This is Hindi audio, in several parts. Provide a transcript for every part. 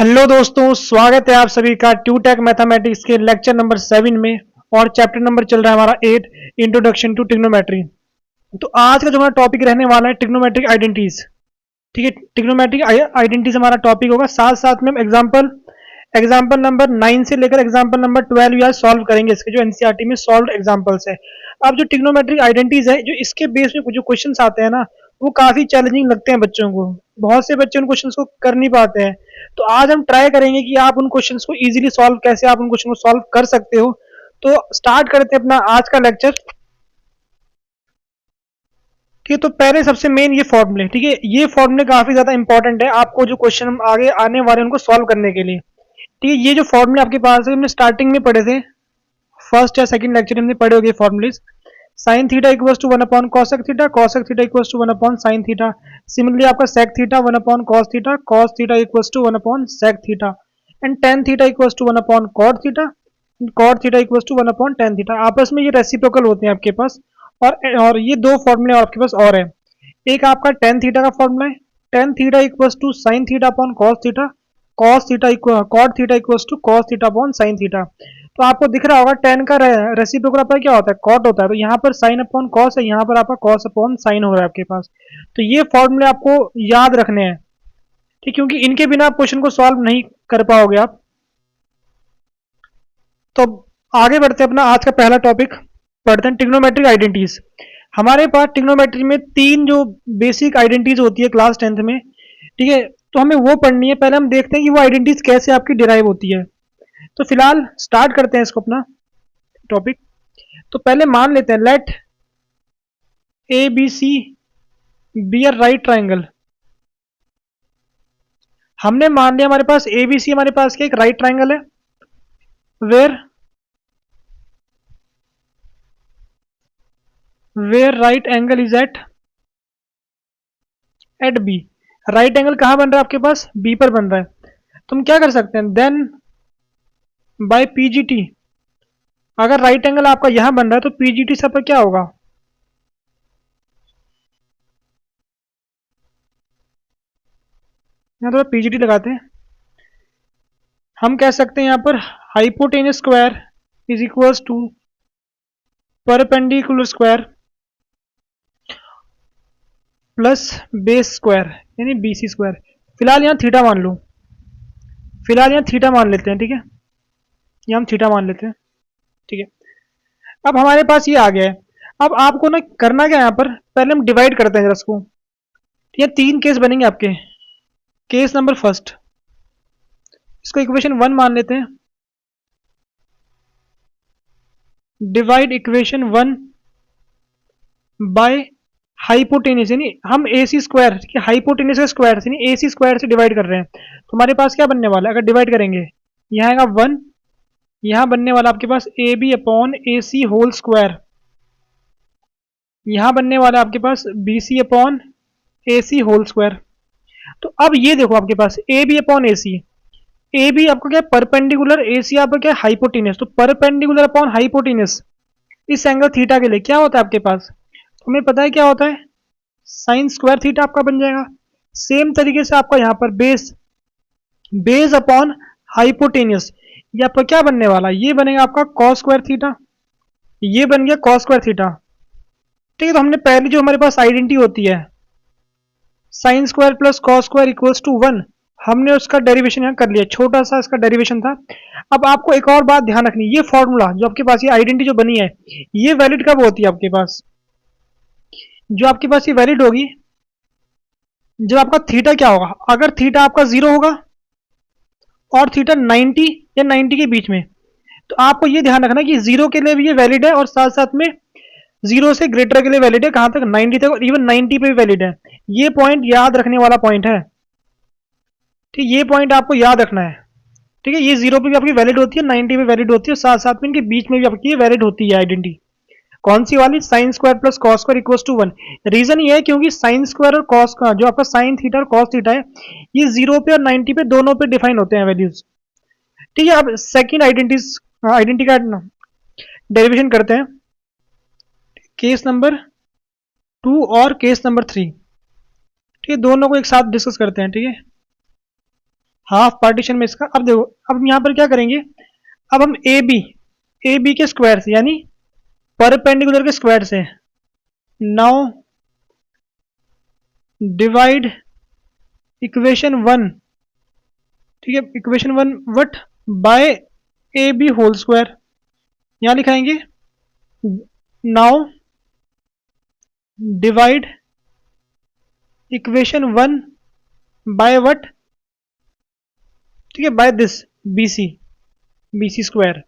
हेलो दोस्तों, स्वागत है आप सभी का ट्यूटेक मैथमेटिक्स के लेक्चर नंबर 7 में। और चैप्टर नंबर चल रहा है हमारा 8, इंट्रोडक्शन टू ट्रिग्नोमेट्री। तो आज का जो हमारा टॉपिक रहने वाला है ट्रिग्नोमेट्रिक आइडेंटिटीज। ठीक है, ट्रिग्नोमेट्रिक आइडेंटिटीज हमारा टॉपिक होगा। साथ साथ में हम एग्जाम्पल नंबर 9 से लेकर एग्जाम्पल नंबर 12 यार सॉल्व करेंगे, इसके जो एनसीईआरटी में सॉल्व एग्जाम्पल्स है। अब जो ट्रिग्नोमेट्रिक आइडेंटिटीज है, जो इसके बेस में जो क्वेश्चंस आते हैं ना, वो काफी चैलेंजिंग लगते हैं बच्चों को। बहुत से बच्चे उन क्वेश्चंस को कर नहीं पाते हैं। तो आज हम ट्राई करेंगे कि आप उन क्वेश्चंस को इजीली सॉल्व कैसे आप उन क्वेश्चन को सॉल्व कर सकते हो। तो स्टार्ट करते हैं अपना आज का लेक्चर। ठीक है, तो पहले सबसे मेन ये फॉर्मूले। ठीक है, ये फॉर्मूले काफी ज्यादा इंपॉर्टेंट है आपको जो क्वेश्चन हम आगे आने वाले हैं उनको सॉल्व करने के लिए। ठीक है, ये जो फॉर्मूले आपके पास है हमने स्टार्टिंग में पढ़े थे, फर्स्ट या सेकंड लेक्चर हमने पढ़े होंगे formulas. Sine theta equals to 1 upon cosec theta, cosec theta equals to 1 upon sine theta. Similarly आपका sec theta 1 upon cos theta, cos theta equals to 1 upon sec theta. And tan theta equals to 1 upon cot theta, cot theta equals to 1 upon tan theta. आपस में ये रेसिप्रोकल होते हैं आपके पास। और ये दो फॉर्मूले आपके पास और है। एक आपका टेन थीटा का फॉर्मूला है, tan theta equals to sine theta upon cos theta, cos theta cot theta equals to cos theta upon sine theta. तो आपको दिख रहा होगा टेन का रेसिप्रोकल आपका क्या होता है, कॉट होता है। तो यहाँ पर साइन अपॉन कॉस है, यहाँ पर आपका कॉस अपॉन साइन हो रहा है आपके पास। तो ये फॉर्मूले आपको याद रखने हैं, ठीक, क्योंकि इनके बिना आप क्वेश्चन को सॉल्व नहीं कर पाओगे आप। तो आगे बढ़ते हैं, अपना आज का पहला टॉपिक पढ़ते हैं, ट्रिग्नोमेट्रिक आइडेंटिटीज। हमारे पास ट्रिग्नोमेट्री में तीन जो बेसिक आइडेंटिटीज होती है क्लास 10th में। ठीक है, तो हमें वो पढ़नी है। पहले हम देखते हैं कि वो आइडेंटिटीज कैसे आपकी डिराइव होती है। तो फिलहाल स्टार्ट करते हैं इसको अपना टॉपिक। तो पहले मान लेते हैं let A B C be a right triangle. हमने मान लिया हमारे पास ए बी सी हमारे पास क्या एक राइट ट्राइंगल है, where right angle is at B. Right angle कहां बन रहा है आपके पास, बी पर बन रहा है। तो हम क्या कर सकते हैं, देन बाय पीजीटी, अगर राइट एंगल आपका यहां बन रहा है तो पीजीटी से पर क्या होगा, यहां तो पीजीटी लगाते हैं। हम कह सकते हैं यहां पर hypotenuse square is equals to perpendicular square plus base square यानी बीसी स्क्वायर। फिलहाल यहाँ थीटा मान लो, फिलहाल यहाँ थीटा मान लेते हैं। ठीक है, यहाँ हम थीटा मान लेते हैं। ठीक है, अब हमारे पास ये आ गया है। अब आपको ना करना क्या है, यहाँ पर पहले हम डिवाइड करते हैं जरा इसको। ये तीन केस बनेंगे आपके। केस नंबर फर्स्ट, इसको इक्वेशन 1 मान लेते हैं। डिवाइड इक्वेशन 1 बाय हाइपोटेनस, यानी हम ए सी स्क्वायर, हाइपोटेनस का स्क्वायर यानी ए सी स्क्वायर से डिवाइड कर रहे हैं। तो हमारे पास क्या बनने वाला है अगर डिवाइड करेंगे, यहाँ आएगा 1, यहाँ बनने वाला आपके पास A B upon A C whole square, यहाँ बनने वाला आपके पास B C upon A C whole square. तो अब ये देखो आपके पास A B upon A B आपको क्या है परपेंडिकुलर, ए सी आपका क्या है हाइपोटेनस। तो परपेंडिकुलर अपॉन हाइपोटेनस इस एंगल थीटा के लिए क्या होता है आपके पास, हमें पता है क्या होता है, साइन स्क्वायर थीटा आपका बन जाएगा। सेम तरीके से आपका यहाँ पर बेस अपॉन हाइपोटेनियस, ये आपका क्या बनने वाला, ये बनेगा आपका कॉस स्क्वायर थीटा, ये बन गया कॉस स्क्वायर थीटा। ठीक है, तो हमने पहले जो हमारे पास आइडेंटिटी होती है sine square plus cos square equals to 1, हमने उसका डेरिवेशन यहाँ कर लिया, छोटा सा इसका डेरिवेशन था। अब आपको एक और बात ध्यान रखनी, ये फॉर्मूला जो आपके पास, ये आइडेंटिटी जो बनी है, ये वैलिड कब होती है आपके पास, जो आपके पास ये वैलिड होगी जब आपका थीटा क्या होगा, अगर थीटा आपका 0 होगा और थीटा 90 या 90 के बीच में। तो आपको ये ध्यान रखना कि 0 के लिए भी ये वैलिड है और साथ साथ में 0 से ग्रेटर के लिए वैलिड है, कहां तक 90 तक, और इवन 90 पे भी वैलिड है। ये पॉइंट याद रखने वाला पॉइंट है। ठीक, ये पॉइंट आपको याद रखना है। ठीक है, ये 0 पे भी आपकी वैलिड होती है, 90 पे वैलिड होती है, साथ साथ में इनके बीच में भी आपकी वैलिड होती है आइडेंटिटी। कौन सी वाली, sine square plus cos square equals to 1। Reason ये है क्योंकि साइन स्क्वायर और कॉस का जो आपका साइन थीटा और कॉस थीटा है, ये 0 पे और 90 पे दोनों पे डिफाइन होते हैं वैल्यूज। ठीक है, अब सेकंड आइडेंटिटी का डेरिवेशन करते हैं, केस नंबर 2 और केस नंबर 3। ठीक है, दोनों को एक साथ डिस्कस करते हैं। ठीक है, हाफ पार्टीशन में इसका। अब देखो, अब हम यहाँ पर क्या करेंगे, अब हम ए बी के स्क्वायर से यानी परपेंडिकुलर के स्क्वायर से नाउ डिवाइड इक्वेशन 1, ठीक है, equation 1 what by A B whole square. यहां लिखाएंगे now divide equation 1 by what, ठीक है, by this B C square.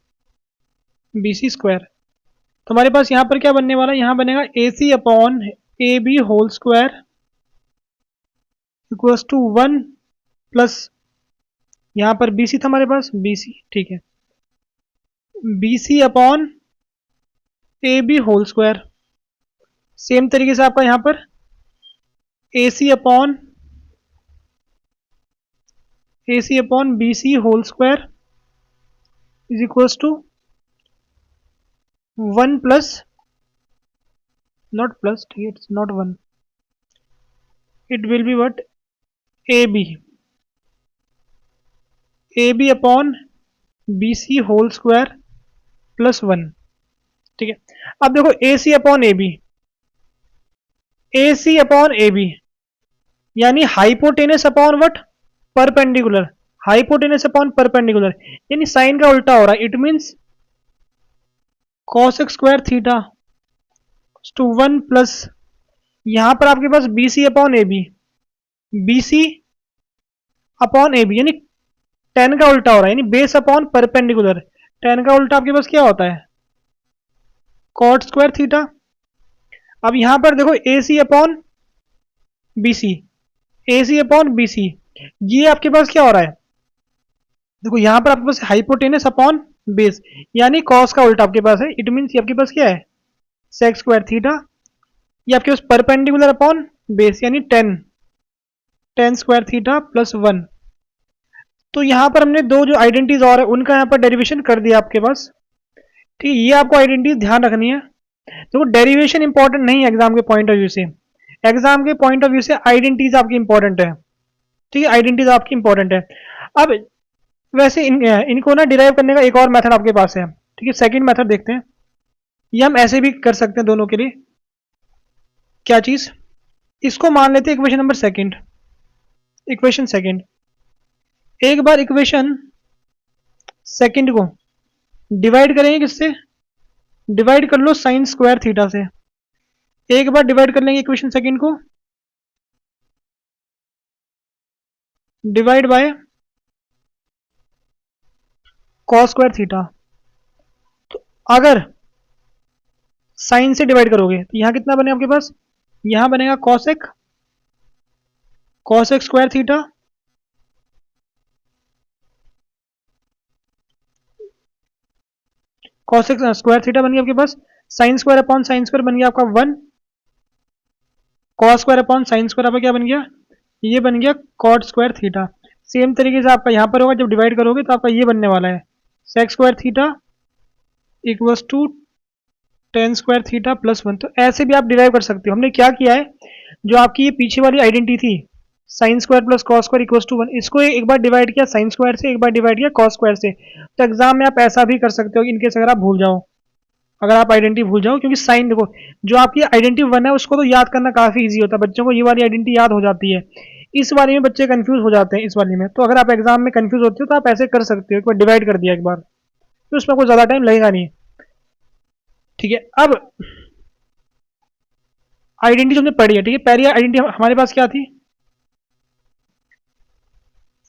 तो हमारे पास यहां पर क्या बनने वाला है, यहां बनेगा A C upon A B whole square equals to 1 plus, यहां पर बी सी था हमारे पास, बी सी, ठीक है, B C upon A B whole square. Same तरीके से आपका यहां पर A C upon B C whole square is equals to 1 plus, not plus, ठीक है, it's not 1, it will be what, A B upon B C whole square plus 1, ठीक है। अब देखो A C upon A B यानी hypotenuse upon what, perpendicular, hypotenuse upon perpendicular, यानी साइन का उल्टा हो रहा है। It means cos square theta to 1 plus, यहां पर आपके पास B C upon A B यानी टेन का उल्टा हो रहा है, यानी बेस अपॉन परपेंडिकुलर। टेन का उल्टा आपके पास क्या होता है, कॉट स्क्वायर थीटा। अब यहां पर देखो ए सी अपॉन बी सी, ये आपके पास क्या हो रहा है, देखो यहां पर आपके पास हाइपोटेनस अपॉन बेस, यानी कॉस का उल्टा आपके पास है। इट मीन्स ये आपके पास क्या है, सेक स्क्वायर थीटा। ये आपके पास परपेंडिकुलर अपॉन बेस यानी टेन स्क्वायर थीटा प्लस 1। तो यहां पर हमने दो जो आइडेंटिटीज और है उनका यहां पर डेरिवेशन कर दिया आपके पास, ठीक है। ये आपको आइडेंटिटी ध्यान रखनी है। देखो डेरिवेशन इंपॉर्टेंट नहीं है एग्जाम के पॉइंट ऑफ व्यू से, एग्जाम के पॉइंट ऑफ व्यू से आइडेंटिटीज आपकी इंपॉर्टेंट है, ठीक है, आइडेंटिटीज आपकी इंपॉर्टेंट है। अब वैसे इनको ना डिराइव करने का एक और मेथड आपके पास है, ठीक है, सेकंड मेथड देखते हैं। ये हम ऐसे भी कर सकते हैं दोनों के लिए। क्या चीज, इसको मान लेते हैं इक्वेशन सेकंड। एक बार इक्वेशन सेकंड को डिवाइड करेंगे किससे, डिवाइड कर लो साइन स्क्वायर थीटा से। एक बार डिवाइड कर लेंगे इक्वेशन सेकंड को divide by cos square theta. तो अगर साइन से डिवाइड करोगे तो यहां कितना बनेगा आपके पास, यहां बनेगा cosec square theta cosec square theta बन गया आपके पास, sine square upon sine square बन गया आपका 1, cos square upon sine square आपका क्या बन गया, ये बन गया कॉट स्क्वायर थीटा। सेम तरीके से आपका यहां पर होगा, जब डिवाइड करोगे तो आपका ये बनने वाला है sec square theta equals to tan square theta plus 1। तो ऐसे भी आप डिराइव कर सकते हो। हमने क्या किया है, जो आपकी ये पीछे वाली आइडेंटिटी थी sine square plus cos square equals to 1, इसको एक बार डिवाइड किया साइन स्क्वायर से, एक बार डिवाइड किया कॉस स्क्वायर से। तो एग्जाम में आप ऐसा भी कर सकते हो इनकेस अगर आप भूल जाओ, अगर आप आइडेंटिटी भूल जाओ, क्योंकि साइन देखो जो आपकी आइडेंटिटी 1 है उसको तो याद करना काफी ईजी होता है, बच्चों को ये वाली आइडेंटिटी याद हो जाती है। इस वाली में बच्चे कंफ्यूज हो जाते हैं, इस वाली में। तो अगर आप एग्जाम में कंफ्यूज होते हो तो आप ऐसे कर सकते हो, एक बार डिवाइड कर दिया एक बार, तो उसमें कोई ज्यादा टाइम लगेगा नहीं, ठीक है। अब आइडेंटिटी हमने पढ़ी है, ठीक है। पहली आइडेंटिटी हमारे पास क्या थी,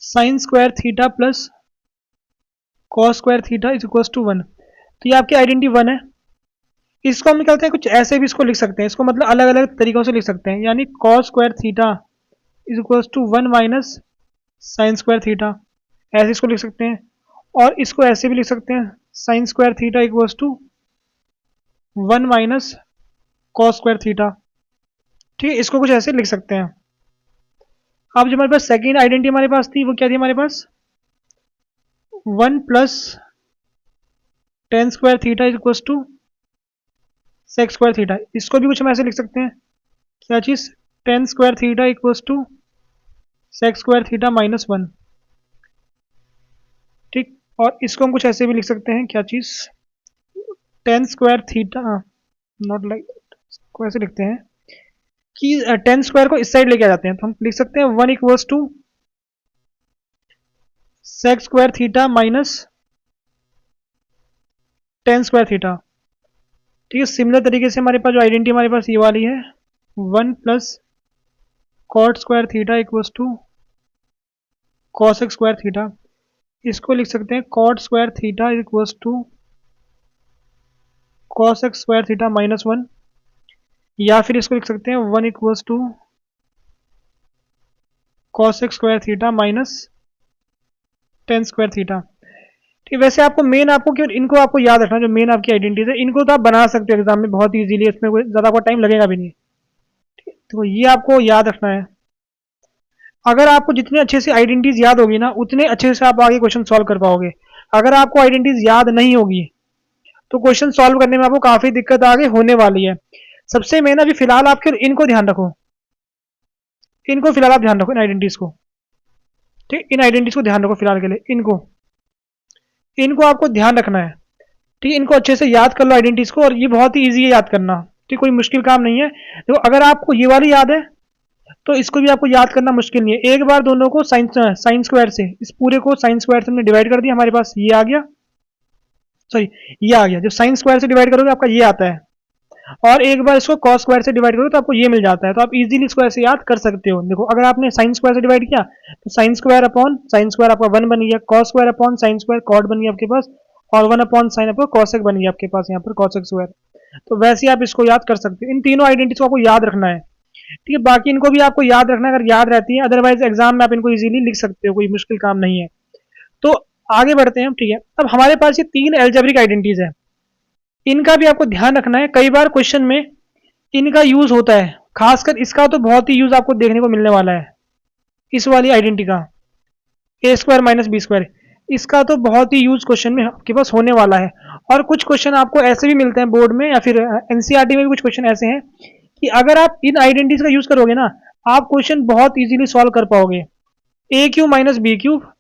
sine square theta plus cos square theta is equal to 1। तो ये आपकी आइडेंटिटी 1 है। इसको हम क्या कहते हैं, कुछ ऐसे भी इसको लिख सकते हैं, इसको मतलब अलग अलग तरीकों से लिख सकते हैं, यानी cos square theta is equal to 1 minus sine square theta, ऐसे इसको लिख सकते हैं। और इसको ऐसे भी लिख सकते हैं, sine square theta equal to 1 minus cos square theta, ठीक है। इसको कुछ ऐसे लिख सकते हैं। अब जो हमारे पास सेकेंड आइडेंटिटी हमारे पास थी वो क्या थी हमारे पास, 1 plus tan square theta is equal to sec square theta. इसको भी कुछ हम ऐसे लिख सकते हैं, क्या चीज, tan square theta equal to sec square theta minus 1। ठीक। और इसको हम कुछ ऐसे भी लिख सकते हैं, क्या चीज़, tan square theta, not like, को ऐसे लिखते हैं कि टेन स्क्वायर को इस साइड लेके आ जाते हैं, तो हम लिख सकते हैं 1 equals to sec square theta minus tan square theta. ठीक है, सिमिलर तरीके से हमारे पास जो आइडेंटिटी हमारे पास ये वाली है, 1 plus cot square theta equals to cosec square theta. इसको लिख सकते हैं cot square theta equals to cosec square theta minus 1, या फिर इसको लिख सकते हैं 1 equals to cosec square theta minus tan square theta. ठीक, वैसे आपको मेन आपको क्यों इनको आपको याद रखना, जो मेन आपकी आइडेंटिटीज है इनको तो आप बना सकते हो एग्जाम में बहुत इजीली, इसमें कोई ज़्यादा आपको टाइम लगेगा भी नहीं। ठीक, तो ये आपको याद रखना है। अगर आपको जितने अच्छे से आइडेंटिटीज याद होगी ना, उतने अच्छे से आप आगे क्वेश्चन सॉल्व कर पाओगे। अगर आपको आइडेंटिटीज याद नहीं होगी तो क्वेश्चन सॉल्व करने में आपको काफ़ी दिक्कत आगे होने वाली है। सबसे मेन अभी फिलहाल आप फिर इनको ध्यान रखो, इनको फिलहाल आप ध्यान रखो इन आइडेंटिटीज को। ठीक, इन आइडेंटिटीज को ध्यान रखो फिलहाल के लिए, इनको इनको आपको ध्यान रखना है। ठीक है, इनको अच्छे से याद कर लो आइडेंटिटीज को, और ये बहुत ही ईजी है याद करना। ठीक, कोई मुश्किल काम नहीं है। देखो अगर आपको ये वाली याद है तो इसको भी आपको याद करना मुश्किल नहीं है। एक बार दोनों को साइन स्क्वायर से, इस पूरे को साइन स्क्वायर से हमने डिवाइड कर दिया, हमारे पास ये आ गया, सॉरी ये आ गया। जब साइन स्क्वायर से डिवाइड करोगे आपका ये आता है, और एक बार इसको कॉस स्क्वायर से डिवाइड करोगे तो आपको ये मिल जाता है। तो आप इजीली इसको ऐसे याद कर सकते हो। देखो अगर आपने साइन स्क्वायर से डिवाइड किया तो sine square upon sine square आपका 1 बन गया, cos square upon sine square cot बन गया आपके पास, और 1 अपॉन साइन आपका कॉसेक बन गया आपके पास यहाँ पर कॉसेक स्क्वायर। तो वैसे आप इसको याद कर सकते हो। इन तीनों आइडेंटिटीज को आपको याद रखना है। ठीक है, बाकी इनको भी आपको याद रखना है अगर याद रहती है, अदरवाइज एग्जाम में आप इनको इजीली लिख सकते हो, कोई मुश्किल काम नहीं है। तो आगे बढ़ते हैं। ठीक है, अब हमारे पास ये तीन एल्जेब्रिक आइडेंटिटीज है, इनका भी आपको ध्यान रखना है। कई बार क्वेश्चन में इनका यूज होता है, खासकर इसका तो बहुत ही यूज आपको देखने को मिलने वाला है, इस वाली आइडेंटिटी का ए स्क्वायर माइनस बी स्क्वायर। इसका तो बहुत ही यूज क्वेश्चन में आपके पास होने वाला है। और कुछ क्वेश्चन आपको ऐसे भी मिलते हैं बोर्ड में, या फिर एनसीईआरटी में भी कुछ क्वेश्चन ऐसे हैं कि अगर आप इन आइडेंटिटीज का यूज करोगे ना, आप क्वेश्चन बहुत इजीली सॉल्व कर पाओगे। ए क्यू माइनस बी क्यूब,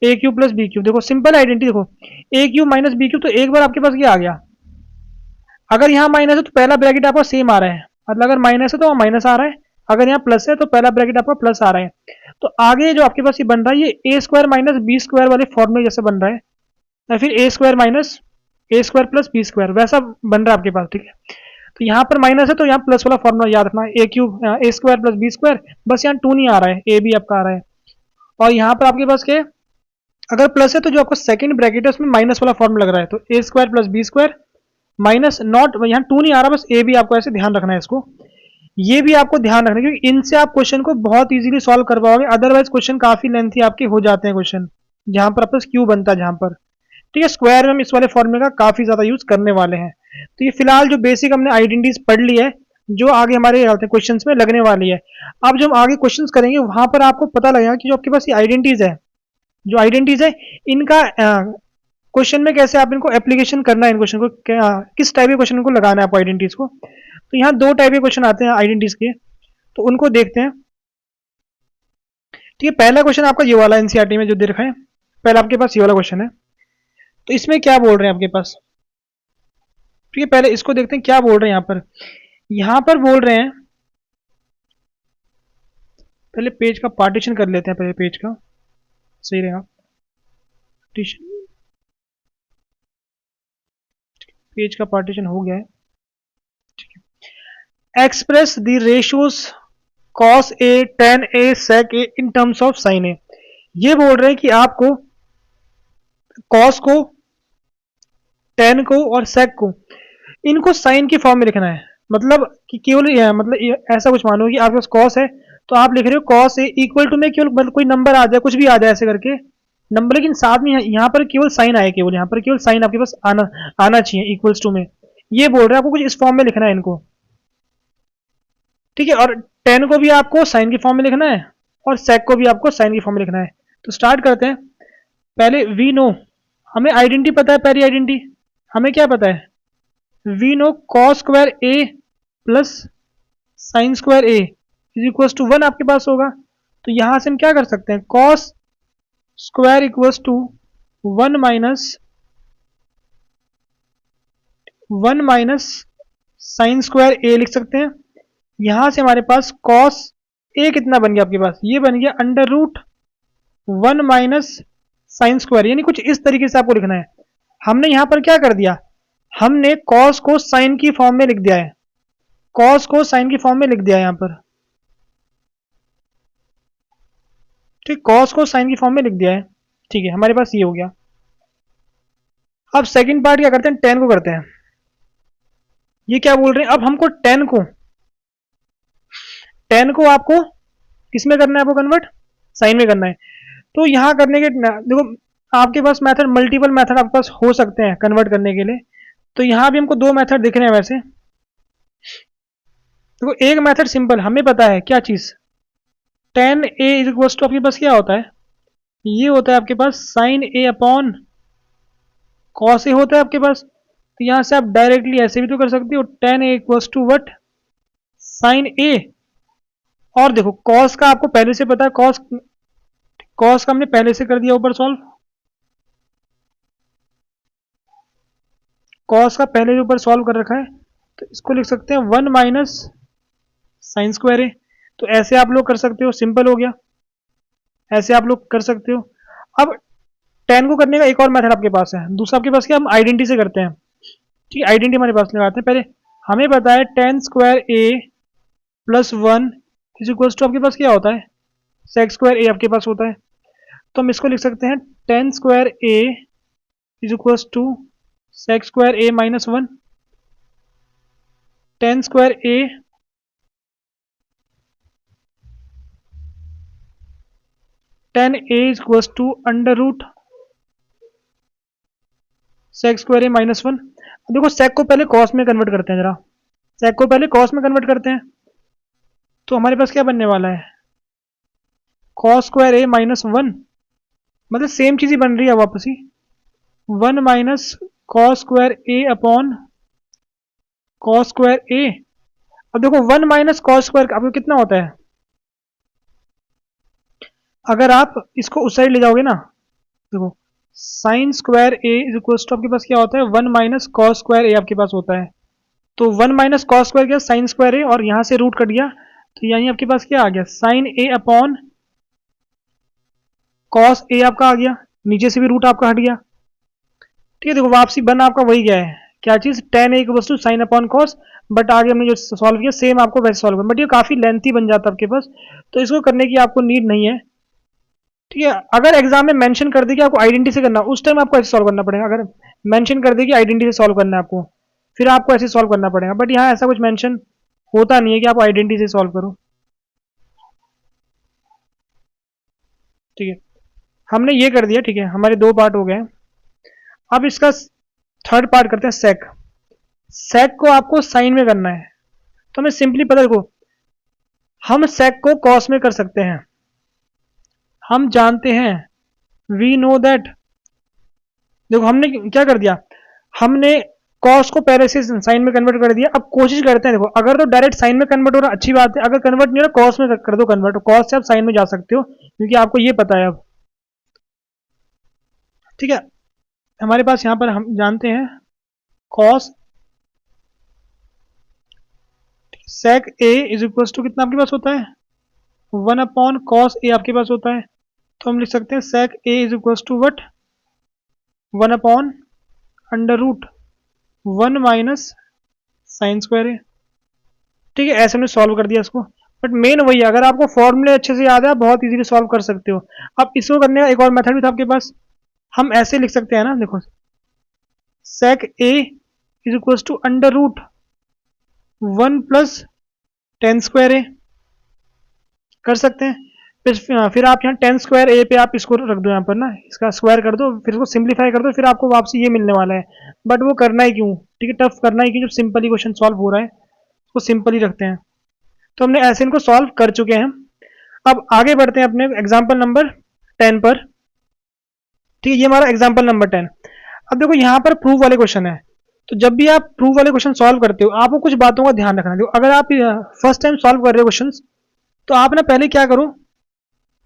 ए क्यू प्लस बी क्यूब, देखो सिंपल आइडेंटिटी, देखो ए क्यू माइनस बी क्यूब, तो एक बार आपके पास ये आ गया। अगर यहाँ माइनस है तो पहला ब्रैकेट आपका सेम आ रहा है, मतलब अगर माइनस है तो वहाँ माइनस आ रहा है, अगर यहाँ प्लस है तो पहला ब्रैकेट आपका प्लस आ रहा है। तो आगे जो आपके पास ये बन रहा है, ये ए स्क्वायर माइनस बी स्क्वायर वाले फॉर्मूले जैसे बन रहा है, या फिर ए स्क्वायर माइनस ए स्क्वायर प्लस बी स्क्वायर वैसा बन रहा है आपके पास। ठीक है, तो यहाँ पर माइनस है तो यहाँ प्लस वाला फॉर्मूला याद रखना है, ए क्यूब ए स्क्वायर प्लस बी स्क्वायर, बस यहाँ 2 नहीं आ रहा है, ए भी आपका आ रहा है। और यहाँ पर आपके पास क्या, अगर प्लस है तो जो आपका सेकंड ब्रैकेट है उसमें माइनस वाला फॉर्मूला लग रहा है, तो A square plus B square minus not, यहाँ 2 नहीं आ रहा, बस ए भी आपको ऐसे ध्यान रखना है इसको। ये भी आपको ध्यान रखना है क्योंकि इनसे आप क्वेश्चन को बहुत इजीली सॉल्व कर पाओगे, अदरवाइज क्वेश्चन काफी लेंथी आपके हो जाते हैं क्वेश्चन, जहां पर आपका क्यू बनता है जहां पर। ठीक है, स्क्वायर में हम इस वाले फॉर्मूले का काफी ज्यादा यूज करने वाले हैं। तो ये फिलहाल जो बेसिक हमने आइडेंटिटीज पढ़ ली है, जो आगे हमारे क्वेश्चन में लगने वाली है। अब जो हम आगे क्वेश्चन करेंगे वहां पर आपको पता लगेगा कि जो आपके पास ये आइडेंटिटीज है, जो आइडेंटिटीज है इनका क्वेश्चन में कैसे आप इनको एप्लीकेशन करना है, इन क्वेश्चन को किस टाइप के क्वेश्चन को लगाना है आपको आइडेंटिटीज को। तो यहाँ 2 टाइप के क्वेश्चन आते हैं आइडेंटिटीज के, तो उनको देखते हैं। ठीक है, पहला क्वेश्चन आपका ये वाला एनसीईआरटी में जो दे रखा है, पहला आपके पास ये वाला क्वेश्चन है। तो इसमें क्या बोल रहे हैं आपके पास, ठीक है पहले इसको देखते हैं क्या बोल रहे हैं। यहाँ पर बोल रहे हैं, पहले पेज का पार्टीशन कर लेते हैं, पहले पेज का सही रहेगा पार्टीशन। पेज का पार्टीशन हो गया है। ठीक है, express the ratios cos A tan A sec A in terms of sine A. ये बोल रहे हैं कि आपको कॉस को, टेन को और सेक को, इनको साइन की फॉर्म में लिखना है। मतलब कि केवल मतलब ऐसा कुछ मानो कि आपके पास कॉस है तो आप लिख रहे हो कॉस ए इक्वल टू में केवल मतलब कोई नंबर आ जाए, कुछ भी आ जाए ऐसे करके नंबर, लेकिन साथ में यहाँ पर केवल साइन आए, केवल यहाँ पर केवल साइन आपके पास आना चाहिए इक्वल्स टू में। ये बोल रहे हैं आपको कुछ इस फॉर्म में लिखना है इनको। ठीक है, और टेन को भी आपको साइन की फॉर्म में लिखना है और सेक को भी आपको साइन की फॉर्म में लिखना है। तो स्टार्ट करते हैं। पहले वी नो, हमें आइडेंटिटी पता है, पहली आइडेंटिटी हमें क्या पता है, we know cos square A plus sine square A is equal to 1 आपके पास होगा। तो यहां से हम क्या कर सकते हैं, cos square equals to one minus sine square A लिख सकते हैं। यहां से हमारे पास कॉस ए कितना बन गया आपके पास, ये बन गया under root 1 minus sine square, यानी कुछ इस तरीके से आपको लिखना है। हमने यहां पर क्या कर दिया, हमने कॉस को साइन की फॉर्म में लिख दिया है, कॉस को साइन की फॉर्म में लिख दिया है यहां पर, ठीक, कॉस को साइन की फॉर्म में लिख दिया है। ठीक है, हमारे पास ये हो गया। अब सेकंड पार्ट क्या करते हैं, टेन को करते हैं। ये क्या बोल रहे हैं, अब हमको टेन को आपको किस में करना है, आपको कन्वर्ट साइन में करना है। तो यहां करने के देखो आपके पास मेथड, मल्टीपल मेथड आपके पास हो सकते हैं कन्वर्ट करने के लिए। तो यहां भी हमको दो मेथड दिख रहे हैं वैसे। देखो एक मेथड सिंपल, हमें पता है क्या चीज, tan A is equal to आपके पास क्या होता है, ये होता है आपके पास sine A upon cos A होता है आपके पास। तो यहां से आप डायरेक्टली ऐसे भी तो कर सकते हो, tan A equals to what sine A. और देखो कॉस का आपको पहले से पता है, कॉस का हमने पहले से कर दिया ऊपर सॉल्व, कॉस का पहले से ऊपर सॉल्व कर रखा है। तो इसको लिख सकते हैं 1 माइनस साइन स्क्वायर ए। तो ऐसे आप लोग कर सकते हो, सिंपल हो गया, ऐसे आप लोग कर सकते हो। अब टेन को करने का एक और मेथड आपके पास है, दूसरा आपके पास क्या, हम आइडेंटिटी से करते हैं। ठीक है, आइडेंटिटी हमारे पास लगाते हैं। पहले हमें पता है tan square A plus 1 is equal to आपके पास क्या होता है, सेक स्क्वायर ए आपके पास होता है। तो हम इसको लिख सकते हैं tan square A is equal to sec square A minus 1, tan square A tan A is equal to under root sec square A minus 1। देखो सेक को पहले कॉस में कन्वर्ट करते हैं, जरा सेक को पहले कॉस में कन्वर्ट करते हैं। तो हमारे पास क्या बनने वाला है, कॉस स्क्वायर ए माइनस 1, मतलब सेम चीज ही बन रही है वापस ही, 1 माइनस कॉस स्क्वायर ए अपॉन कॉस स्क्वायर ए। अब देखो 1 माइनस कॉस स्क्वायर आपको कितना होता है, अगर आप इसको उस साइड ले जाओगे ना, देखो sine square A is equal to आपके पास क्या होता है, 1 माइनस कॉस स्क्वायर ए आपके पास होता है। तो 1 माइनस कॉस स्क्वायर क्या, साइन स्क्वायर ए, और यहां से रूट कट गया, तो यानी आपके पास क्या आ गया, साइन ए अपॉन कॉस ए आपका आ गया, नीचे से भी रूट आपका हट गया। ठीक है, देखो वापसी बन आपका वही गया है, क्या चीज, tan A equal to sine upon cos, but आगे हमने जो सॉल्व किया सेम आपको वैसे सॉल्व करना, बट ये काफी लेंथी बन जाता है आपके पास, तो इसको करने की आपको नीड नहीं है। ठीक है, अगर एग्जाम में मेंशन कर दे कि आपको आइडेंटिटी से करना, उस टाइम आपको ऐसे सॉल्व करना पड़ेगा। अगर मेंशन कर दे कि आइडेंटिटी से सॉल्व करना है आपको, फिर आपको ऐसे सॉल्व करना पड़ेगा, बट यहाँ ऐसा कुछ मेंशन होता नहीं है कि आप आइडेंटिटी से सॉल्व करो। ठीक है, हमने ये कर दिया। ठीक है, हमारे दो पार्ट हो गए। अब इसका थर्ड पार्ट करते हैं, सेक। सेक को आपको साइन में करना है, तो हमें सिंपली पता, देखो हम सेक को कॉस में कर सकते हैं, हम जानते हैं, वी नो दैट। देखो हमने क्या कर दिया, हमने कॉस को पहले से साइन में कन्वर्ट कर दिया। अब कोशिश करते हैं, देखो अगर तो डायरेक्ट साइन में कन्वर्ट हो रहा अच्छी बात है, अगर कन्वर्ट नहीं हो रहा कॉस में कर दो कन्वर्ट, कॉस से आप साइन में जा सकते हो, क्योंकि आपको ये पता है अब। ठीक है, हमारे पास यहां पर हम जानते हैं cosec A is equal to कितना आपके पास होता है, 1 अपॉन कॉस ए आपके पास होता है। तो हम लिख सकते हैं sec A is equal to what, 1 upon under root 1 minus sine square A. ठीक है, ऐसे हमने सॉल्व कर दिया इसको, बट मेन वही है, अगर आपको फॉर्मूले अच्छे से याद है आप बहुत इजीली सॉल्व कर सकते हो। अब इसको करने का एक और मेथड भी था आपके पास, हम ऐसे लिख सकते हैं ना, देखो sec A is equal to under root 1 plus tan square A कर सकते हैं। फिर आप यहाँ टेन स्क्वायर ए पे आप इसको रख दो, यहाँ पर ना इसका स्क्वायर कर दो, फिर इसको सिंप्लीफाई कर दो, फिर आपको वापसी ये मिलने वाला है। बट वो करना ही क्यों, ठीक है, टफ करना ही क्यों, जब सिंपली क्वेश्चन सॉल्व हो रहा है उसको सिंपल ही रखते हैं। तो हमने ऐसे इनको सॉल्व कर चुके हैं। अब आगे बढ़ते हैं अपने एग्जाम्पल नंबर 10 पर। ठीक है, ये हमारा एग्जाम्पल नंबर 10। अब देखो यहाँ पर प्रूफ वाले क्वेश्चन है, तो जब भी आप प्रूफ वाले क्वेश्चन सॉल्व करते हो आपको कुछ बातों का ध्यान रखना। देखो अगर आप फर्स्ट टाइम सॉल्व कर रहे हो क्वेश्चन, तो आप ना पहले क्या करो,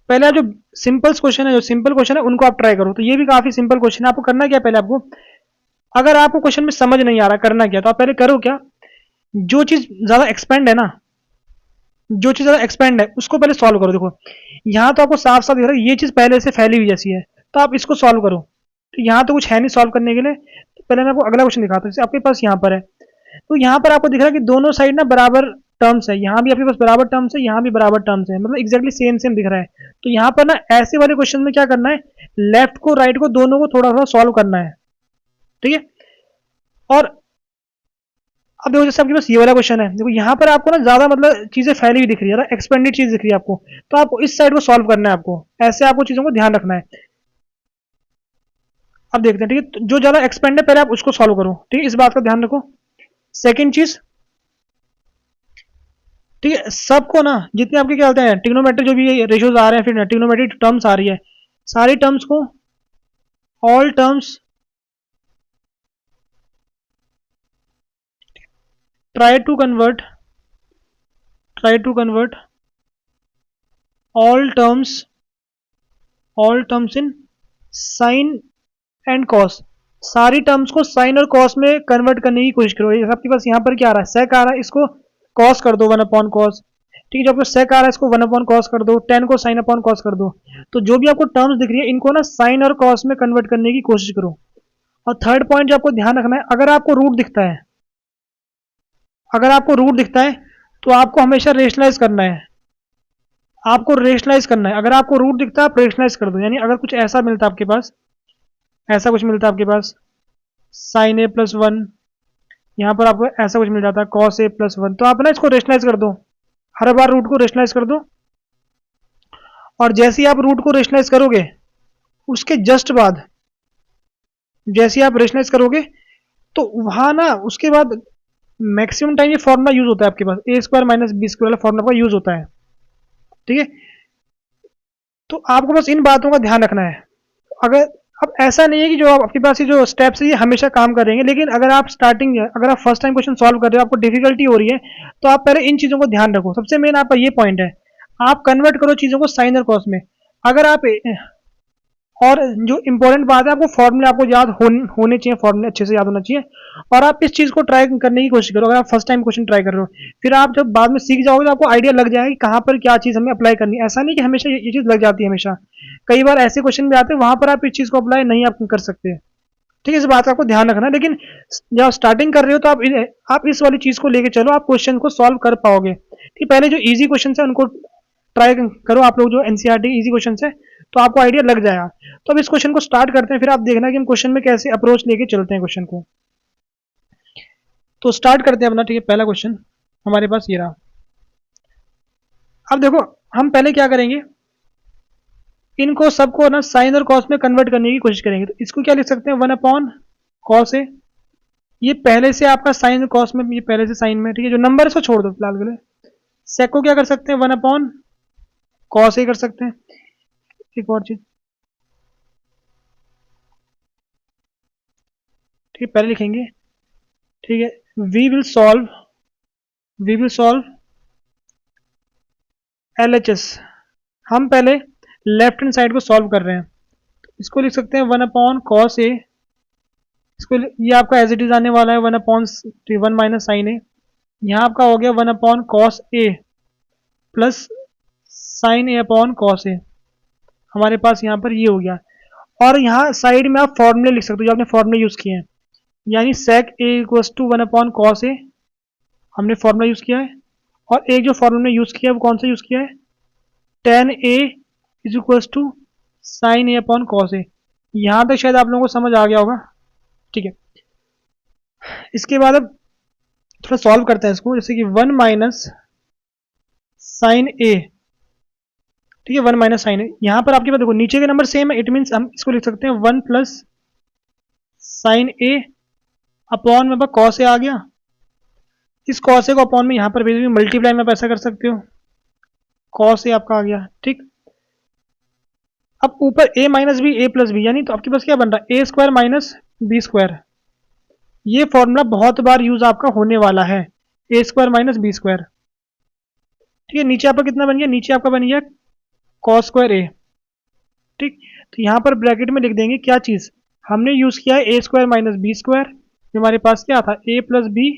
पहले जो सिंपल क्वेश्चन है, जो सिंपल क्वेश्चन है उनको आप ट्राई करो। तो ये भी काफी सिंपल क्वेश्चन है। आपको करना क्या है, पहले आपको, अगर आपको क्वेश्चन में समझ नहीं आ रहा करना क्या, तो आप पहले करो क्या, जो चीज ज्यादा एक्सपेंड है ना, जो चीज ज्यादा एक्सपेंड है उसको पहले सॉल्व करो। देखो यहाँ तो आपको साफ साफ दिख रहा है ये चीज पहले से फैली हुई जैसी है, तो आप इसको सॉल्व करो। तो यहाँ तो कुछ है नहीं सॉल्व करने के लिए, तो पहले मैं आपको अगला क्वेश्चन दिखाता हूँ। जैसे आपके पास यहाँ पर है, तो यहाँ पर आपको दिख रहा है कि दोनों साइड ना बराबर टर्म्स है, यहाँ भी आपके पास बराबर टर्म्स है, यहाँ भी बराबर टर्म्स है, मतलब एक्जैक्टली सेम सेम दिख रहा है। तो यहाँ पर ना ऐसे वाले क्वेश्चन में क्या करना है, लेफ्ट को राइट को दोनों को थोड़ा थोड़ा सॉल्व करना है, ठीक है। और अब देखो जैसे आपके पास ये वाला क्वेश्चन है, देखो यहाँ पर आपको ना ज्यादा मतलब चीजें फैली हुई दिख रही है, एक्सपेंडेड चीज दिख रही है आपको, तो आपको इस साइड को सॉल्व करना है, आपको ऐसे आपको चीजों को ध्यान रखना है। अब देखते हैं, ठीक है, तो जो ज्यादा एक्सपेंड है पहले आप उसको सॉल्व करो, ठीक है, इस बात का ध्यान रखो। सेकेंड चीज, ठीक है, सबको ना जितने आपके क्या होते हैं ट्रिग्नोमेट्री जो भी रेशियोज आ रहे हैं, फिर ट्रिग्नोमेट्री टर्म्स आ रही है, सारी टर्म्स को, all terms, try to convert, try to convert all terms, all terms in sine and cos. सारी टर्म्स को साइन और कॉस में कन्वर्ट करने की कोशिश करो। जैसे आपके पास यहाँ पर क्या आ रहा है, सेक आ रहा है, इसको कॉस कर दो 1 अपॉन कॉस, ठीक है। जो आपको सेक आ रहा है इसको 1 अपॉन कॉस कर दो, 10 को साइन अपॉन कॉस कर दो। तो जो भी आपको टर्म्स दिख रही है इनको ना साइन और कॉस में कन्वर्ट करने की कोशिश करो। और थर्ड पॉइंट जो आपको ध्यान रखना है, अगर आपको रूट दिखता है, अगर आपको रूट दिखता है तो आपको हमेशा रेशनलाइज करना है, आपको रेशनलाइज करना है। अगर आपको रूट दिखता है आप रेशनलाइज कर दो, यानी अगर कुछ ऐसा मिलता है आपके पास, ऐसा कुछ मिलता है आपके पास साइन ए प्लस 1, यहाँ पर आपको ऐसा कुछ मिल जाता है कॉस ए प्लस 1, तो आप ना इसको रेशनलाइज कर दो, हर बार रूट को रेशनलाइज कर दो। और जैसे ही आप रूट को रेशनलाइज करोगे उसके जस्ट बाद, जैसे ही आप रेशनलाइज करोगे तो वहां ना उसके बाद मैक्सिमम टाइम ये फॉर्मूला यूज होता है आपके पास, ए स्क्वायर माइनस बी स्क्वायर वाला फॉर्मूला का यूज होता है, ठीक है। तो आपको बस इन बातों का ध्यान रखना है। अगर अब ऐसा नहीं है कि जो आपके पास ये जो स्टेप्स है ये हमेशा काम करेंगे, लेकिन अगर आप स्टार्टिंग, अगर आप फर्स्ट टाइम क्वेश्चन सॉल्व कर रहे हो, आपको डिफिकल्टी हो रही है, तो आप पहले इन चीजों को ध्यान रखो। सबसे मेन आपका ये पॉइंट है, आप कन्वर्ट करो चीजों को साइन और कॉस में। अगर आप और जो इंपॉर्टेंट बात है, आपको फॉर्मूले आपको याद होने चाहिए, फॉर्मूले अच्छे से याद होना चाहिए। और आप इस चीज को ट्राई करने की कोशिश करो। अगर आप फर्स्ट टाइम क्वेश्चन ट्राई कर रहे हो, फिर आप जब बाद में सीख जाओगे तो आपको आइडिया लग जाएगा कि कहाँ पर क्या चीज हमें अप्लाई करनी है। ऐसा नहीं कि हमेशा ये चीज लग जाती है, हमेशा कई बार ऐसे क्वेश्चन भी आते हैं वहां पर आप इस चीज को अप्लाई नहीं आप कर सकते, ठीक है। इस बात का आपको ध्यान रखना है। लेकिन जब स्टार्टिंग कर रहे हो तो आप इस वाली चीज को लेके चलो, आप क्वेश्चन को सॉल्व कर पाओगे। ठीक, पहले जो इजी क्वेश्चन है उनको ट्राई करो आप लोग, जो एनसीईआरटी इजी क्वेश्चन है, तो आपको आइडिया लग जाएगा। तो अब इस क्वेश्चन को स्टार्ट करते हैं, फिर आप देखना कि हम क्वेश्चन में कैसे अप्रोच लेके चलते हैं क्वेश्चन को। तो स्टार्ट करते हैं अपना, ठीक है। पहला क्वेश्चन हमारे पास ये रहा। अब देखो हम पहले क्या करेंगे, इनको सबको ना साइन और कॉस में कन्वर्ट करने की कोशिश करेंगे। तो इसको क्या लिख सकते हैं, 1/cos ए। ये पहले से आपका साइन और कॉस में, ये पहले से साइन में, ठीक है। जो नंबर है इसको छोड़ दो फिलहाल के लिए। सेक को क्या कर सकते हैं, 1/cos ए कर सकते हैं। एक और चीज, ठीक है, पहले लिखेंगे, ठीक है। We will solve LHS। हम पहले लेफ्ट हैंड साइड को सॉल्व कर रहे हैं, तो इसको लिख सकते हैं 1/cos ए। इसको ये आपका एज इट इज आने वाला है 1 माइनस साइन ए। यहाँ आपका हो गया 1/cos A plus sign A upon cos ए। हमारे पास यहाँ पर ये हो गया। और यहाँ साइड में आप फॉर्मूले लिख सकते हो जो आपने फॉर्मूले यूज किए हैं, यानी सेक ए इक्वल्स टू 1/cos ए हमने फॉर्मूला यूज किया है। और एक जो फॉर्मूला यूज किया है वो कौन सा यूज किया है, tan a is equals to sine A upon cos A. यहाँ तक शायद आप लोगों को समझ आ गया होगा, ठीक है। इसके बाद अब थोड़ा सॉल्व करते हैं इसको, जैसे कि 1 माइनस साइन ए, ठीक है, 1 माइनस साइन ए। यहाँ पर आपके पास देखो नीचे के नंबर सेम है, इट मीन्स हम इसको लिख सकते हैं 1 प्लस साइन ए अपॉन में कॉस ए आ गया। इस कॉस ए को अपॉन में यहाँ पर भेज मल्टीप्लाई में आप ऐसा कर सकते हो, कॉस ए आपका आ गया, ठीक। अब ऊपर a minus B A plus B, यानी तो आपके पास क्या बन रहा है, A square minus B square. ये फॉर्मूला बहुत बार यूज आपका होने वाला है, A square minus B square, ठीक है। नीचे आपका कितना बन गया, नीचे आपका बन गया कॉस स्क्वायर ए। ठीक, तो यहाँ पर ब्रैकेट में लिख देंगे क्या चीज़, हमने यूज़ किया है A square minus B square, जो हमारे पास क्या था ए प्लस बी,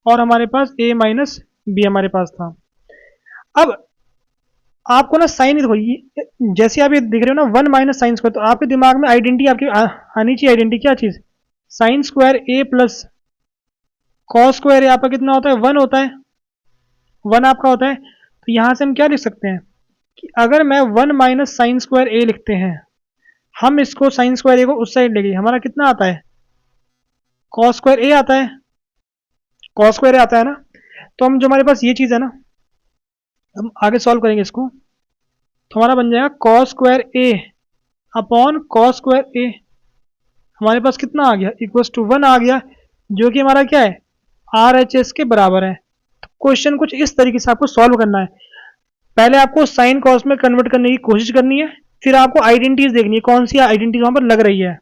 और हमारे पास ए माइनस बी हमारे पास था। अब आपको ना साइन देखो, जैसे आप ये दिख रहे हो ना 1 माइनस साइन स्क्वायर, तो आपके दिमाग में आइडेंटिटी आपकी आनी चाहिए। आइडेंटिटी क्या चीज़, sign square A plus cos square ए आपका कितना होता है 1 होता है, 1 आपका होता है। तो यहाँ से हम क्या लिख सकते हैं कि अगर मैं 1 माइनस साइन स्क्वायर ए लिखते हैं, हम इसको साइन स्क्वायर ए को उस साइड ले गए, हमारा कितना आता है कॉस स्क्वायर ए आता है, कॉस स्क्वायर ए आता है ना। तो हम जो हमारे पास ये चीज़ है ना, हम आगे सॉल्व करेंगे इसको, तो हमारा बन जाएगा कॉस स्क्वायर ए अपॉन कॉस स्क्वायर ए, हमारे पास कितना आ गया इक्वल्स टू 1 आ गया, जो कि हमारा क्या है RHS के बराबर है। तो क्वेश्चन कुछ इस तरीके से आपको सॉल्व करना है। पहले आपको साइन कॉस में कन्वर्ट करने की कोशिश करनी है, फिर आपको आइडेंटिटीज देखनी है कौन सी आइडेंटिटी वहां पर लग रही है।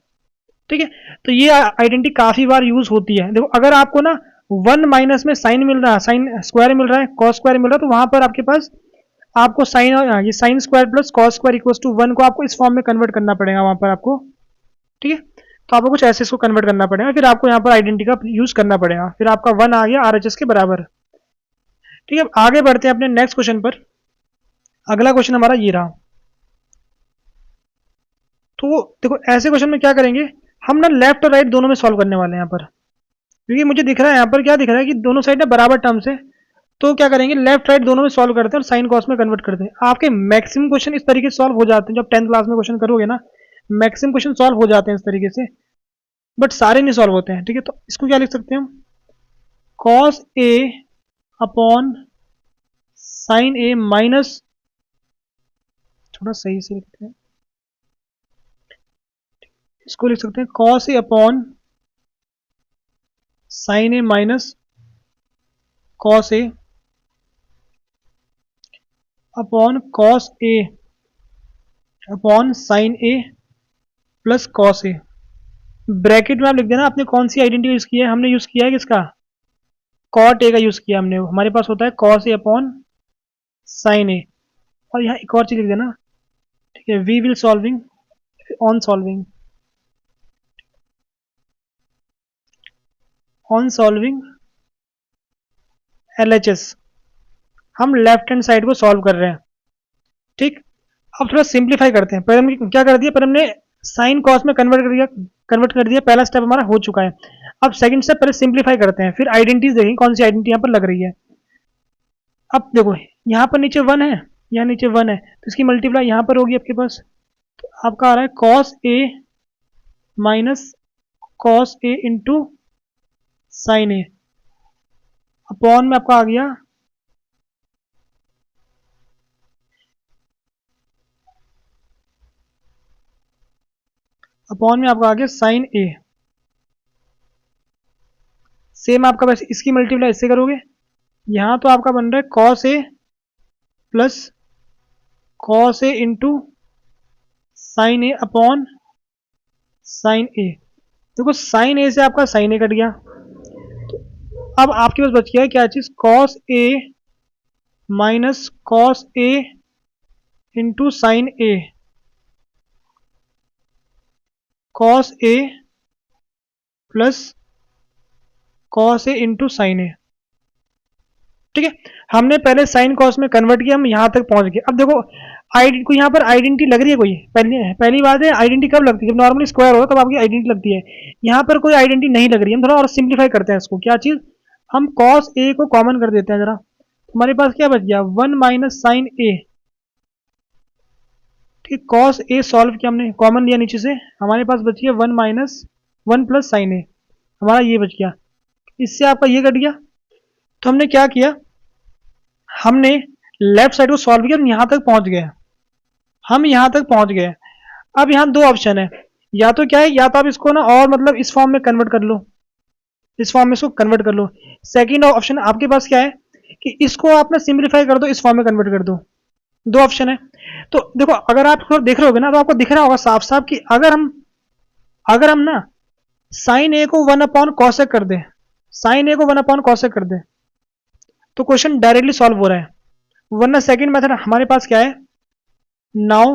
ठीक है, तो ये आइडेंटिटी काफी बार यूज होती है। देखो अगर आपको ना 1 माइनस में साइन मिल रहा है, साइन स्क्वायर मिल रहा है, कॉस स्क्वायर मिल रहा है, तो वहां पर आपके पास आपको साइन, ये sine square plus cos square equals to 1 को आपको इस फॉर्म में कन्वर्ट करना पड़ेगा वहां पर आपको। ठीक है, तो आपको कुछ ऐसे इसको कन्वर्ट करना पड़ेगा, फिर आपको यहाँ पर आइडेंटिटी का यूज करना पड़ेगा, फिर आपका 1 आ गया RHS के बराबर। ठीक है, आगे बढ़ते हैं अपने नेक्स्ट क्वेश्चन पर। अगला क्वेश्चन हमारा ये रहा। तो देखो ऐसे क्वेश्चन में क्या करेंगे, हम ना लेफ्ट और राइट दोनों में सॉल्व करने वाले हैं यहाँ पर, क्योंकि मुझे दिख रहा है यहाँ पर क्या दिख रहा है कि दोनों साइड ना बराबर टर्म्स है। तो क्या करेंगे, लेफ्ट राइट दोनों में सॉल्व करते हैं और साइन कॉस में कन्वर्ट करते हैं। आपके मैक्सिमम क्वेश्चन इस तरीके से सॉल्व हो जाते हैं, जब 10th क्लास में क्वेश्चन करोगे ना, मैक्सिमम क्वेश्चन सॉल्व हो जाते हैं इस तरीके से, बट सारे नहीं सॉल्व होते हैं। ठीक है, तो इसको क्या लिख सकते हैं हम, cos A upon sine A minus, थोड़ा सही से लिखते हैं, इसको लिख सकते हैं cos A upon sine A minus cos A upon cos A upon sine A plus cos A. Bracket में आप लिख देना आपने कौन सी आइडेंटिटी यूज किया है, हमने यूज किया है किसका, कॉट ए का यूज किया हमने, हमारे पास होता है cos A upon sine A. और यहाँ एक और चीज लिख देना, ठीक है, we will solving on solving, on solving LHS, हम लेफ्ट हैंड साइड को सॉल्व कर रहे हैं। ठीक, अब थोड़ा सिंप्लीफाई करते हैं। पहले हमने क्या कर दिया, पहले हमने साइन कॉस में कन्वर्ट कर दिया, पहला स्टेप हमारा हो चुका है। अब सेकंड स्टेप पहले सिंप्लीफाई करते हैं, फिर आइडेंटिटीज देखेंगे कौन सी आइडेंटिटी यहाँ पर लग रही है। अब देखो यहाँ पर नीचे 1 है, यहाँ नीचे 1 है, तो इसकी मल्टीप्लाई यहाँ पर होगी आपके पास, तो आपका आ रहा है cos A minus cos A into sine A, upon में आपका आ गया अपॉन में आपका आ गया साइन ए। सेम आपका बस इसकी मल्टीप्लाई इससे करोगे, यहां तो आपका बन रहा है cos A plus cos A into sine A upon sine ए। देखो साइन ए से आपका साइन ए कट गया, तो अब आपके पास बच गया है क्या चीज, cos A minus cos A into sine A, cos A plus cos A into sine ए। ठीक है, हमने पहले साइन कॉस में कन्वर्ट किया, हम यहां तक पहुंच गए। अब देखो को यहाँ पर आइडेंटिटी लग रही है कोई, पहली बात है आइडेंटिटी कब लगती है, जब नॉर्मली स्क्वायर होगा तब आपकी आइडेंटिटी लगती है। यहाँ पर कोई आइडेंटिटी नहीं लग रही है, हम थोड़ा और सिंप्लीफाई करते हैं इसको। क्या चीज, हम कॉस ए को कॉमन कर देते हैं जरा, हमारे पास क्या बच गया 1 माइनस साइन ए। ठीक, कॉस ए सॉल्व किया हमने, कॉमन लिया नीचे से, हमारे पास बच गया 1 माइनस 1 प्लस साइन ए, हमारा ये बच गया, इससे आपका ये कट गया। तो हमने क्या किया, हमने लेफ्ट साइड को सॉल्व किया, हम यहां तक पहुंच गए, हम यहां तक पहुंच गए। अब यहां दो ऑप्शन है, या तो क्या है, या तो आप इसको ना और मतलब इस फॉर्म में कन्वर्ट कर लो, इस फॉर्म में इसको कन्वर्ट कर लो। सेकंड ऑप्शन आपके पास क्या है कि इसको आप ना सिंप्लीफाई कर दो, इस फॉर्म में कन्वर्ट कर दो। दो ऑप्शन है। तो देखो अगर आप देख रहे होगे ना, तो आपको दिख रहा होगा साफ साफ कि अगर हम ना साइन ए को 1 अपॉन कॉसेक कर दे, साइन ए को 1 अपॉन कॉसेक कर दे, तो क्वेश्चन डायरेक्टली सॉल्व हो रहा है। वरना सेकंड मेथड हमारे पास क्या है, now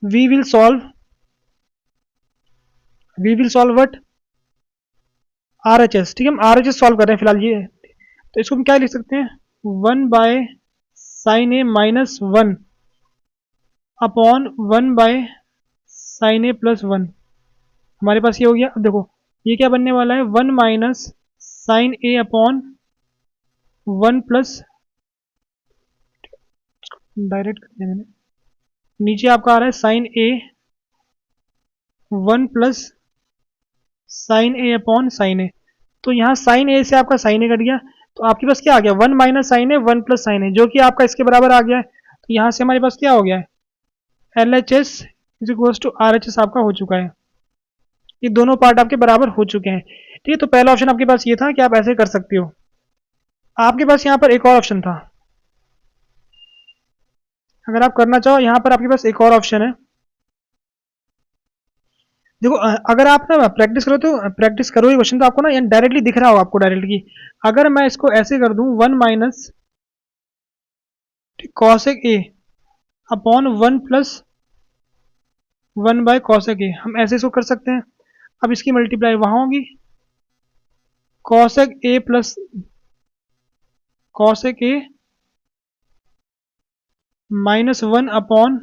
we will solve what R H S. ठीक है, हम आर एच एस सॉल्व कर रहे हैं फिलहाल ये। तो इसको हम क्या लिख सकते हैं, 1/sin a - 1 upon 1/sin a+1। हमारे पास ये हो गया। अब देखो ये क्या बनने वाला है, 1 - sin a/1 प्लस, डायरेक्ट कर दिया मैंने, नीचे आपका आ रहा है sin a 1 + sin a/sin a। तो यहाँ sin a से आपका sin a कट गया, तो आपके पास क्या आ गया, 1 - sin a 1 + sin a, जो कि आपका इसके बराबर आ गया है। तो यहाँ से हमारे पास क्या हो गया है, LHS is equals to RHS आपका हो चुका है। ये दोनों पार्ट आपके बराबर हो चुके हैं। ठीक है, तो पहला ऑप्शन आपके पास ये था कि आप ऐसे कर सकते हो। आपके पास यहाँ पर एक और ऑप्शन था, अगर आप करना चाहो यहाँ पर आपके पास एक और ऑप्शन है। देखो अगर आप ना प्रैक्टिस करो, तो प्रैक्टिस करो ये क्वेश्चन, तो आपको ना यहाँ डायरेक्टली दिख रहा हो आपको डायरेक्टली। अगर मैं इसको ऐसे कर दूं 1 - cosec a upon 1 + 1/cosec a, हम ऐसे इसको कर सकते हैं। अब इसकी मल्टीप्लाई वहां होगी, cosec a plus cosec a -1 upon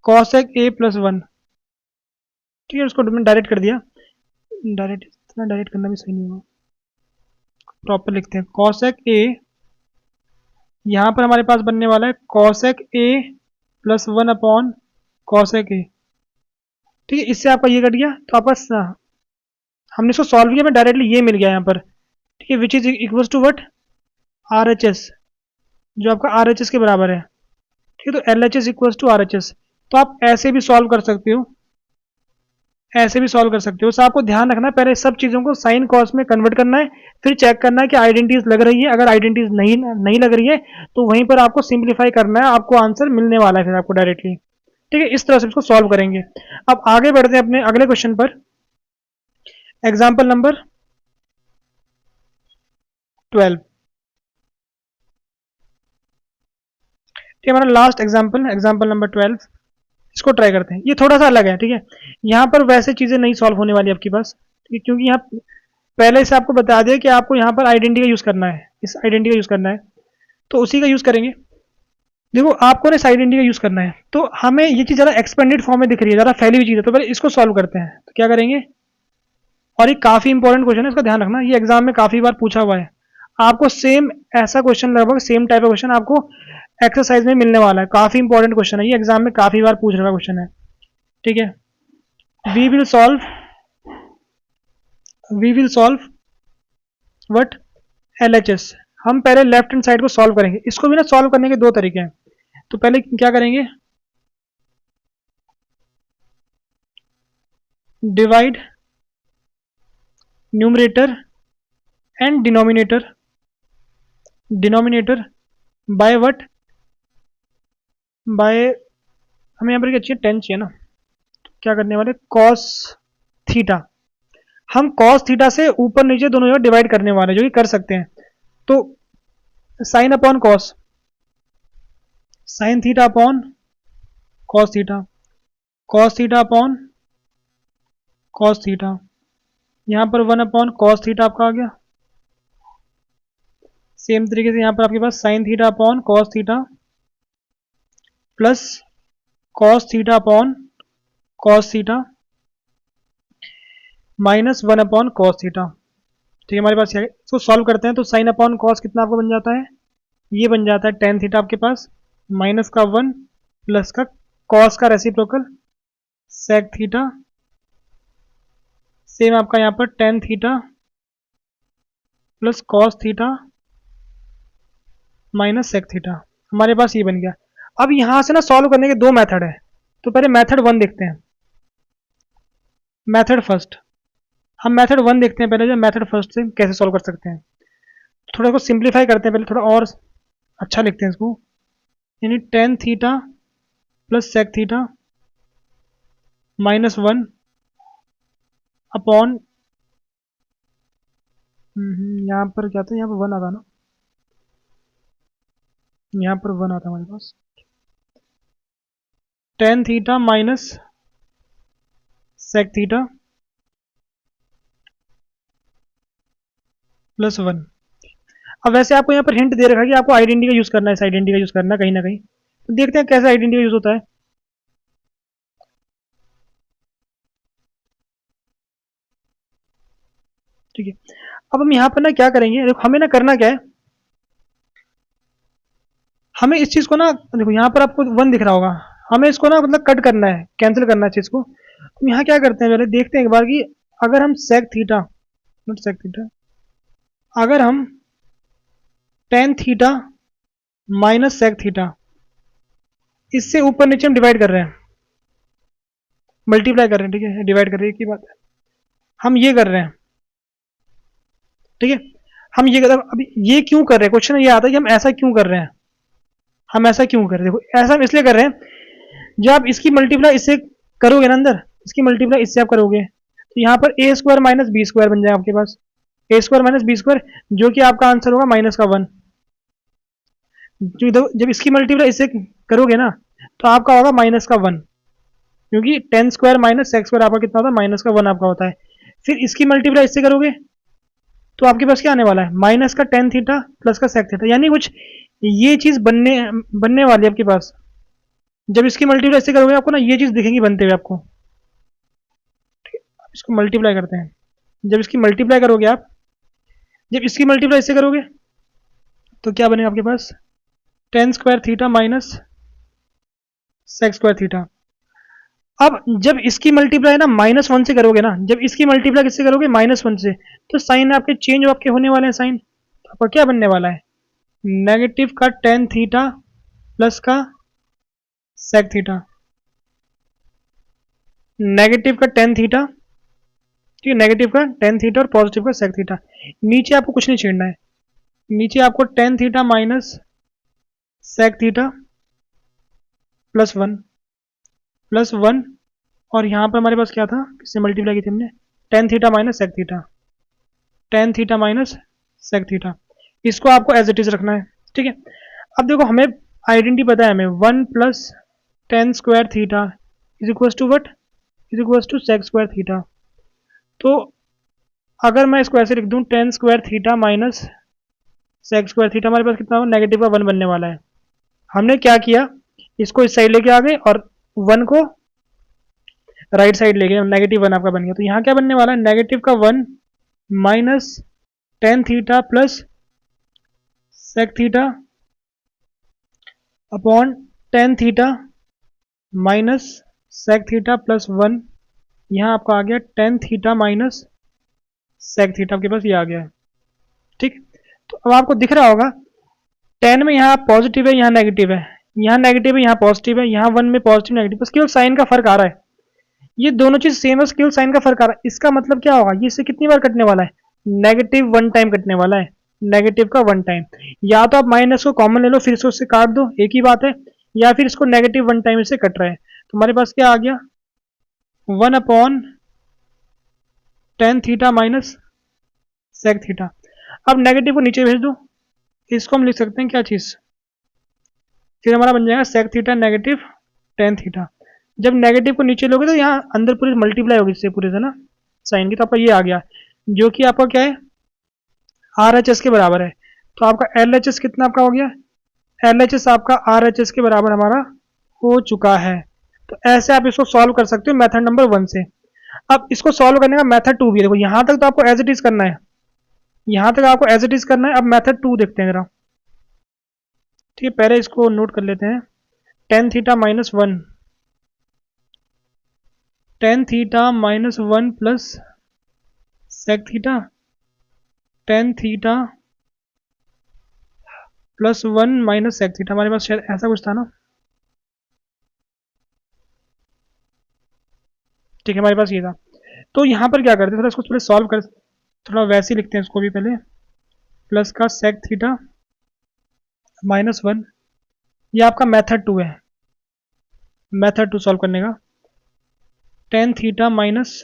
cosec a+1। ठीक है, उसको मैंने डायरेक्ट कर दिया। डायरेक्ट, इतना डायरेक्ट करना भी सही नहीं होगा, प्रॉपर लिखते हैं cosec a। यहाँ पर हमारे पास बनने वाला है cosec a+1 upon cosec a। ठीक है, इससे आपका ये कट गया, तो आपका हमने इसको सॉल्व किया, मैं डायरेक्टली ये मिल गया यहाँ पर। ठीक है, which is equals to what, R H S, जो आपका आर एच एस के बराबर है। ठीक है, तो L H S equals to R H S. तो आप ऐसे भी सॉल्व कर सकते हो, ऐसे भी सॉल्व कर सकते हो। तो आपको ध्यान रखना है, पहले सब चीज़ों को साइन कॉस में कन्वर्ट करना है, फिर चेक करना है कि आइडेंटिटीज लग रही है। अगर आइडेंटिटीज नहीं लग रही है तो वहीं पर आपको सिंप्लीफाई करना है, आपको आंसर मिलने वाला है फिर आपको डायरेक्टली। ठीक है, इस तरह से इसको सॉल्व करेंगे। अब आगे बढ़ते हैं अपने अगले क्वेश्चन पर, एग्जाम्पल नंबर 12। ठीक है, हमारा लास्ट एग्जाम्पल नंबर 12, इसको ट्राई करते हैं। ये थोड़ा सा अलग है, ठीक है, यहाँ पर वैसे चीज़ें नहीं सॉल्व होने वाली आपके पास, ठीक है, क्योंकि यहाँ पहले से आपको बता दिया कि आपको यहाँ पर आइडेंटिटी का यूज़ करना है, इस आइडेंटिटी का यूज़ करना है, तो उसी का यूज़ करेंगे। देखो आपको ना इस आइडेंटिटी का यूज़ करना है, तो हमें ये चीज़ ज़रा एक्सपेंडेड फॉर्म में दिख रही है, ज़रा फैली हुई चीज़ है, तो पहले इसको सॉल्व करते हैं। तो क्या करेंगे, और ये काफ़ी इंपॉर्टेंट क्वेश्चन है, इसका ध्यान रखना, ये एग्जाम में काफ़ी बार पूछा हुआ है। आपको सेम ऐसा क्वेश्चन, लगभग सेम टाइप का क्वेश्चन आपको एक्सरसाइज में मिलने वाला है। काफ़ी इंपॉर्टेंट क्वेश्चन है ये, एग्जाम में काफ़ी बार पूछ रहा क्वेश्चन है। ठीक है, we will solve what LHS। हम पहले लेफ्ट हैंड साइड को सॉल्व करेंगे। इसको भी ना सॉल्व करने के दो तरीके हैं। तो पहले क्या करेंगे, divide numerator and denominator by what, by, हमें यहाँ पर क्या चाहिए, 10 चाहिए ना। तो क्या करने वाले, कॉस थीटा, हम कॉस थीटा से ऊपर नीचे दोनों जगह डिवाइड करने वाले, जो कि कर सकते हैं। तो sign upon cos, sign theta upon cos theta, cos theta upon cos theta, यहाँ पर 1 अपॉन कॉस थीटा आपका आ गया। सेम तरीके से यहाँ पर आपके पास sine theta upon cos theta plus cos theta upon cos theta -1 upon cos theta. ठीक है, हमारे पास है, इसको सॉल्व करते हैं। तो साइन अपॉन कॉस कितना आपको बन जाता है, ये बन जाता है टेन थीटा आपके पास, माइनस का 1 प्लस का कॉस का रेसिप्रोकल सेक थीटा, सेम आपका यहाँ पर tan theta plus cos theta minus sec theta. हमारे पास ये बन गया। अब यहाँ से ना सॉल्व करने के दो मेथड है, तो पहले मेथड 1 देखते हैं, मेथड फर्स्ट। हम मेथड 1 देखते हैं पहले, जो मेथड फर्स्ट से कैसे सॉल्व कर सकते हैं। थोड़ा को सिंप्लीफाई करते हैं पहले, थोड़ा और अच्छा लिखते हैं इसको, यानी tan theta plus sec theta -1 upon, यहाँ पर क्या था, यहाँ पर 1 आता ना, यहाँ पर 1 आता है हमारे पास, tan theta minus sec theta plus 1। अब वैसे आपको यहाँ पर हिंट दे रखा है कि आपको आइडेंटिटी का यूज करना है, इस आइडेंटिटी का यूज करना है कहीं ना कहीं। तो देखते हैं कैसे आइडेंटिटी का यूज होता है। ठीक है, अब हम यहाँ पर ना क्या करेंगे, देखो हमें ना करना क्या है, हमें इस चीज को ना, देखो यहाँ पर आपको 1 दिख रहा होगा, हमें इसको ना मतलब कट करना है, कैंसिल करना है चीज को। तो यहाँ क्या करते हैं, पहले देखते हैं एक बार कि अगर हम sec theta, not sec theta, अगर हम tan theta minus sec theta, इससे ऊपर नीचे हम डिवाइड कर रहे हैं, मल्टीप्लाई कर रहे हैं, ठीक है, डिवाइड कर रहे हैं की बात है, हम ये कर रहे हैं, ठीक है, हम ये कर, अभी ये क्यों कर रहे हैं, क्वेश्चन ये आता है कि हम ऐसा क्यों कर रहे हैं, हम ऐसा क्यों कर रहे हैं। देखो ऐसा हम इसलिए कर रहे हैं, जब आप इसकी मल्टीप्लाई इससे करोगे ना अंदर, इसकी मल्टीप्लाई इससे आप करोगे, तो यहाँ पर ए स्क्वायर माइनस बी स्क्वायर बन जाएगा आपके पास, ए स्क्वायर माइनस बी स्क्वायर, जो कि आपका आंसर होगा माइनस का 1। जब इसकी मल्टीप्लाई इससे करोगे ना, तो आपका होगा माइनस का 1, क्योंकि ten square minus sex square आपका कितना होता है, माइनस का 1 आपका होता है। फिर इसकी मल्टीप्लाई इससे करोगे तो आपके पास क्या आने वाला है, माइनस का टेन थीटा प्लस का सेक थीटा, यानी कुछ ये चीज बनने बनने वाली है आपके पास। जब इसकी मल्टीप्लाई इससे करोगे आपको ना ये चीज दिखेंगी बनते हुए आपको। इसको मल्टीप्लाई करते हैं, जब इसकी मल्टीप्लाई करोगे आप, जब इसकी मल्टीप्लाई इससे करोगे तो क्या बनेगा आपके पास, tan square theta minus sec square theta. अब जब इसकी मल्टीप्लाई ना -1 से करोगे ना, जब इसकी मल्टीप्लाई किससे करोगे, -1 से, तो साइन आपके चेंज आपके होने वाले हैं साइन, तो आपका क्या बनने वाला है, नेगेटिव का टेन थीटा प्लस का सेक थीटा, नेगेटिव का टेन थीटा, ठीक है, नेगेटिव का टेन थीटा और पॉजिटिव का सेक थीटा। नीचे आपको कुछ नहीं छेड़ना है, नीचे आपको tan theta minus sec theta plus one, और यहाँ पर हमारे पास क्या था, किससे मल्टीप्लाई की थी हमने, tan theta minus sec theta, tan theta minus sec theta, इसको आपको एज इट इज रखना है, ठीक है। अब देखो हमें आइडेंटिटी पता है, हमें 1 plus tan square theta is equal to what, is equal to sec square theta. तो अगर मैं इसको ऐसे लिख दूं, tan square theta minus sec square theta, हमारे पास कितना हो, नेगेटिव का 1 बनने वाला है। हमने क्या किया, इसको इस साइड लेके आ गए और 1 को राइट साइड ले गए, नेगेटिव 1 आपका बन गया। तो यहाँ क्या बनने वाला है, नेगेटिव का 1 minus tan theta plus sec theta upon tan theta minus sec theta plus 1। यहाँ आपका आ गया tan theta minus sec theta, आपके पास ये आ गया है, ठीक। तो अब आपको दिख रहा होगा, टेन में यहाँ पॉजिटिव है, यहाँ नेगेटिव है, यहाँ नेगेटिव है, यहाँ पॉजिटिव है, यहाँ 1 में पॉजिटिव नेगेटिव, बस केवल साइन का फर्क आ रहा है। ये दोनों चीज सेम है, केवल साइन का फर्क आ रहा है। इसका मतलब क्या होगा, ये इससे कितनी बार कटने वाला है, नेगेटिव 1 टाइम कटने वाला है, नेगेटिव का 1 टाइम। या तो आप माइनस को कॉमन ले लो, फिर इसको उससे काट दो, एक ही बात है, या फिर इसको नेगेटिव 1 टाइम इससे कट रहा है। तो हमारे पास क्या आ गया, 1 upon tan theta minus sec theta. अब नेगेटिव को नीचे भेज दो, इसको हम लिख सकते हैं क्या चीज, फिर हमारा बन जाएगा sec theta negative tan theta. जब नेगेटिव को नीचे लोगे तो यहाँ अंदर पूरी मल्टीप्लाई होगी इससे पूरे से ना साइन की, तो आपका ये आ गया, जो कि आपका क्या है, आर एच एस के बराबर है। तो आपका एल एच एस कितना आपका हो गया, एल एच एस आपका आर एच एस के बराबर हमारा हो चुका है। तो ऐसे आप इसको सॉल्व कर सकते हो मेथड नंबर 1 से। अब इसको सॉल्व करने का मेथड 2 भी, देखो यहाँ तक तो आपको एज इट इज करना है, यहाँ तक आपको एज इट इज करना है। अब मेथड 2 देखते हैं जरा, ठीक है, पहले इसको नोट कर लेते हैं, tan theta minus 1, tan theta minus 1 plus sec theta, tan theta plus 1 minus sec theta, हमारे पास शायद ऐसा कुछ था ना, ठीक है, हमारे पास ये था। तो यहाँ पर क्या करते हैं, थोड़ा इसको थोड़ा सॉल्व कर, थोड़ा वैसे ही लिखते हैं इसको भी पहले, प्लस का सेक थीटा माइनस 1, ये आपका मेथड 2 है, मेथड 2 सॉल्व करने का, tan theta minus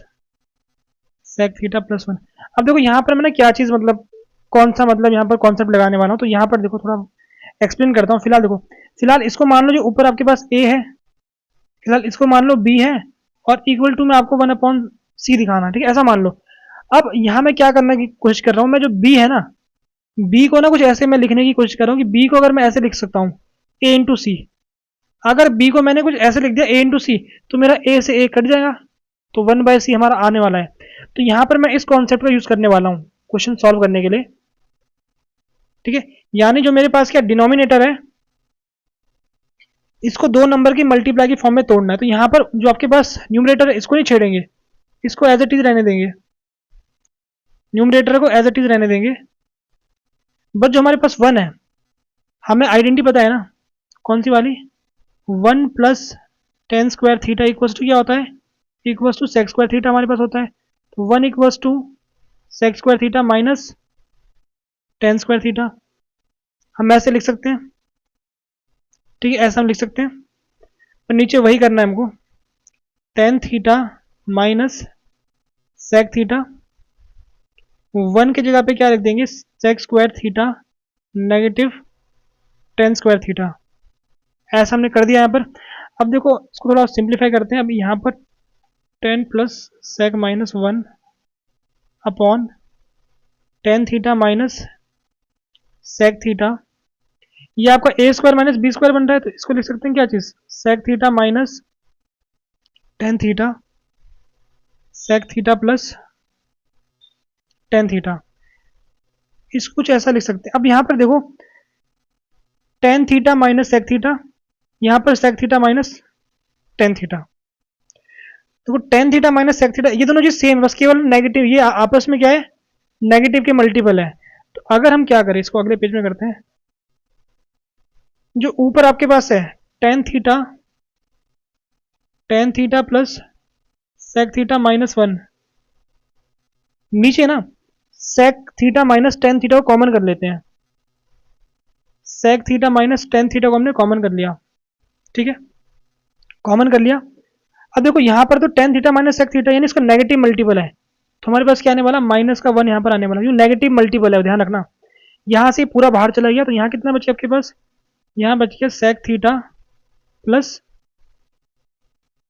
sec theta plus 1। अब देखो यहाँ पर मैंने क्या चीज़ मतलब कौन सा मतलब यहाँ पर कॉन्सेप्ट लगाने वाला हूँ, तो यहाँ पर देखो थोड़ा एक्सप्लेन करता हूँ। फिलहाल देखो, फिलहाल इसको मान लो जो ऊपर आपके पास ए है, फिलहाल इसको मान लो बी है, और इक्वल टू में आपको 1/c दिखाना, ठीक है, ऐसा मान लो। अब यहाँ मैं क्या करने की कोशिश कर रहा हूँ, मैं जो बी है ना, बी को ना कुछ ऐसे मैं लिखने की कोशिश कर रहा हूँ कि बी को अगर मैं ऐसे लिख सकता हूँ ए इंटू सी, अगर बी को मैंने कुछ ऐसे लिख दिया ए इंटू सी, तो मेरा ए से ए कट जाएगा, तो 1/c हमारा आने वाला है। तो यहाँ पर मैं इस कॉन्सेप्ट का यूज करने वाला हूँ क्वेश्चन सॉल्व करने के लिए, ठीक है। यानी जो मेरे पास क्या डिनोमिनेटर है, इसको 2 नंबर की मल्टीप्लाई की फॉर्म में तोड़ना है। तो यहाँ पर जो आपके पास न्यूमरेटर है इसको नहीं छेड़ेंगे, इसको एज इट इज रहने देंगे, न्यूमरेटर को एज इट इज रहने देंगे। बट जो हमारे पास 1 है, हमें आइडेंटिटी पता है ना, कौन सी वाली, 1 plus tan square theta equals to क्या होता है, equals to sec square theta हमारे पास होता है। तो 1 equals to sec square theta minus tan square theta, हम ऐसे लिख सकते हैं, ठीक है, ऐसा हम लिख सकते हैं। और नीचे वही करना है हमको, tan theta minus sec theta, 1 की जगह पे क्या लिख देंगे, sec square theta negative tan square theta, ऐसा हमने कर दिया यहाँ पर। अब देखो इसको थोड़ा सिंप्लीफाई करते हैं। अब यहाँ पर 10 plus sec minus 1 upon tan theta minus sec theta, ये आपका A square minus B square बन रहा है, तो इसको लिख सकते हैं क्या चीज, sec theta minus tan theta sec theta plus tan theta, इसको कुछ ऐसा लिख सकते हैं। अब यहाँ पर देखो tan theta minus sec theta, यहाँ पर sec theta minus tan theta, तो tan theta minus sec theta ये दोनों चीज सेम, बस केवल नेगेटिव, ये आपस में क्या है, नेगेटिव के मल्टीपल है। तो अगर हम क्या करें, इसको अगले पेज में करते हैं। जो ऊपर आपके पास है tan theta plus sec theta minus 1, नीचे ना sec theta minus tan theta को कॉमन कर लेते हैं, sec theta minus tan theta को हमने कॉमन कर लिया, ठीक है, कॉमन कर लिया। अब देखो यहाँ पर तो tan theta minus sec theta यानी इसका नेगेटिव मल्टीपल है, तो हमारे पास क्या आने वाला, माइनस का 1 यहाँ पर आने वाला, क्यों, नेगेटिव मल्टीपल है, ध्यान रखना। यहाँ से पूरा बाहर चला गया, तो यहाँ कितना बच गया आपके पास, यहाँ बच गया sec theta plus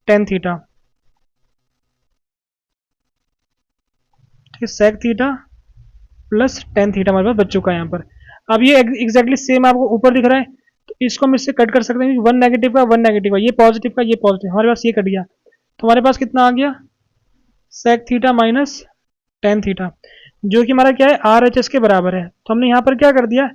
tan theta, ठीक है, sec theta plus tan theta हमारे पास बच चुका है यहाँ पर। अब ये एग्जैक्टली सेम आपको ऊपर दिख रहा है, तो इसको हम इससे कट कर सकते हैं, 1 नेगेटिव का 1 नेगेटिव का, ये पॉजिटिव का ये पॉजिटिव, हमारे पास ये कट गया, तो हमारे पास कितना आ गया, sec theta minus tan theta, जो कि हमारा क्या है RHS के बराबर है। तो हमने यहाँ पर क्या कर दिया,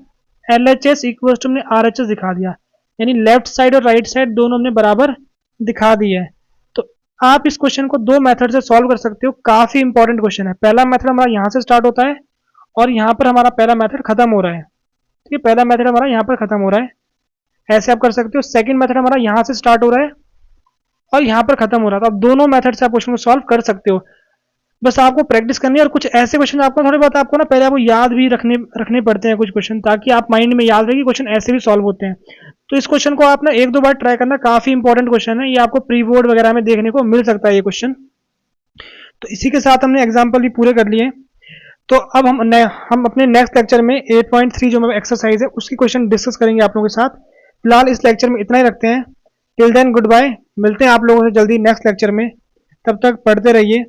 LHS इक्वल टू हमने RHS दिखा दिया, यानी लेफ्ट साइड और राइट साइड दोनों हमने बराबर दिखा दी है। तो आप इस क्वेश्चन को 2 मेथड से सॉल्व कर सकते हो, काफी इंपॉर्टेंट क्वेश्चन है। पहला मेथड हमारा यहाँ से स्टार्ट होता है और यहाँ पर हमारा पहला मेथड खत्म हो रहा है, ठीक है, पहला मेथड हमारा यहाँ पर खत्म हो रहा है, ऐसे आप कर सकते हो। सेकंड मेथड हमारा यहाँ से स्टार्ट हो रहा है और यहाँ पर खत्म हो रहा है, तो आप दोनों मेथड से आप क्वेश्चन को सॉल्व कर सकते हो। बस आपको प्रैक्टिस करनी है, और कुछ ऐसे क्वेश्चन आपको थोड़े बहुत आपको ना पहले आपको याद भी रखने पड़ते हैं कुछ क्वेश्चन, ताकि आप माइंड में याद रहे कि क्वेश्चन ऐसे भी सॉल्व होते हैं। तो इस क्वेश्चन को आप ना 1-2 बार ट्राई करना, काफी इंपॉर्टेंट क्वेश्चन है, ये आपको प्री बोर्ड वगैरह में देखने को मिल सकता है ये क्वेश्चन। तो इसी के साथ हमने एग्जाम्पल भी पूरे कर लिए। तो अब हम अपने नेक्स्ट लेक्चर में 8.3 जो एक्सरसाइज है उसकी क्वेश्चन डिस्कस करेंगे आप लोगों के साथ। फिलहाल इस लेक्चर में इतना ही रखते हैं। टिल देन गुड बाय, मिलते हैं आप लोगों से जल्दी नेक्स्ट लेक्चर में, तब तक पढ़ते रहिए।